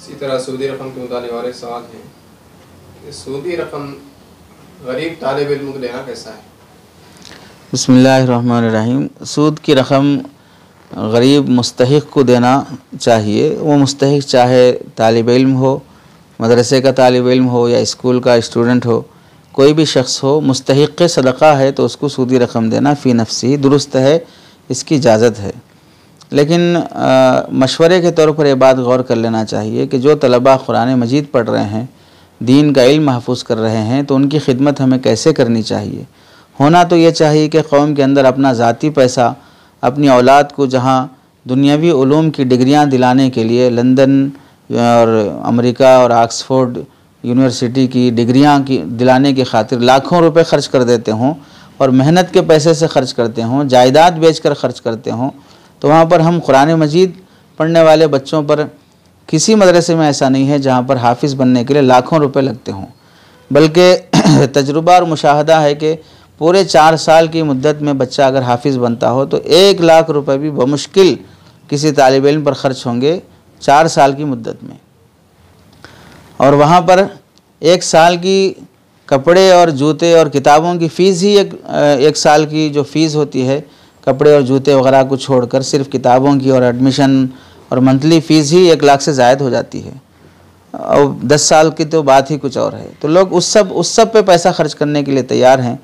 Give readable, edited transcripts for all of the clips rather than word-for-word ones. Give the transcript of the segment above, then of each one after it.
इसी तरह सूदी रकम के मुतालिक और एक सवाल है कि सूदी रकम गरीब तालिब इल्म को देना कैसा है? बिस्मिल्लाहिर्रहमानिर्रहीम। सूद की रकम गरीब मुस्तहिक़ को देना चाहिए। वो मुस्तहिक़ चाहे तालिब इल्म हो, मदरसे का तालिब इल्म हो या स्कूल का स्टूडेंट हो, कोई भी शख्स हो, मुस्तहिक़ सदक़ा है तो उसको सूदी रकम देना फ़ी नफ्सी दुरुस्त है, इसकी इजाज़त है। लेकिन मशवरे के तौर पर यह बात गौर कर लेना चाहिए कि जो तलबा कुरान मजीद पढ़ रहे हैं, दीन का इल्म महफूज कर रहे हैं, तो उनकी खिदमत हमें कैसे करनी चाहिए। होना तो ये चाहिए कि कौम के अंदर अपना ज़ाती पैसा अपनी औलाद को जहाँ दुनियावी उलूम की डिग्रियाँ दिलाने के लिए लंदन और अमेरिका और ऑक्सफोर्ड यूनिवर्सिटी की डिग्रियाँ की दिलाने की खातिर लाखों रुपए खर्च कर देते हों और मेहनत के पैसे से खर्च करते हों, जायदाद बेचकर खर्च करते हों, तो वहाँ पर हम कुरान मजीद पढ़ने वाले बच्चों पर किसी मदरसे में ऐसा नहीं है जहाँ पर हाफिज़ बनने के लिए लाखों रुपए लगते हों। बल्कि तजुर्बा और मुशाहदा है कि पूरे 4 साल की मुद्दत में बच्चा अगर हाफिज़ बनता हो तो 1 लाख रुपए भी बमुश्किल किसी तालिब इल्म पर ख़र्च होंगे 4 साल की मुद्दत में। और वहाँ पर 1 साल की कपड़े और जूते और किताबों की फ़ीस ही एक साल की जो फ़ीस होती है कपड़े और जूते वगैरह को छोड़कर सिर्फ किताबों की और एडमिशन और मंथली फ़ीस ही 1 लाख से ज़ायद हो जाती है। और 10 साल की तो बात ही कुछ और है। तो लोग उस सब पे पैसा खर्च करने के लिए तैयार हैं।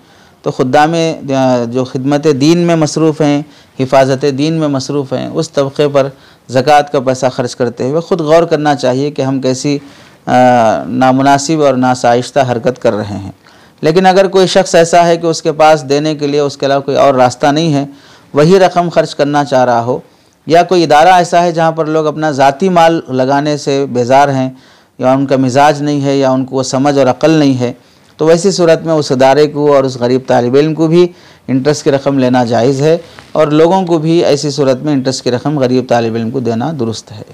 तो खुदा में जो खिदमत दीन में मसरूफ़ हैं, हिफाजत दीन में मसरूफ़ हैं, उस तबक़े पर ज़कात का पैसा खर्च करते हुए ख़ुद गौर करना चाहिए कि हम कैसी नामुनासिब और नासाइश्ता हरकत कर रहे हैं। लेकिन अगर कोई शख्स ऐसा है कि उसके पास देने के लिए उसके अलावा कोई और रास्ता नहीं है, वही रकम खर्च करना चाह रहा हो, या कोई इदारा ऐसा है जहाँ पर लोग अपना ज़ाती माल लगाने से बेजार हैं, या उनका मिजाज नहीं है, या उनको वो समझ और अक़ल नहीं है, तो वैसी सूरत में उस इदारे को और उस गरीब तालिब इल्म को भी इंटरेस्ट की रकम लेना जायज़ है, और लोगों को भी ऐसी सूरत में इंटरेस्ट की रकम गरीब तालिब इल्म को देना दुरुस्त है।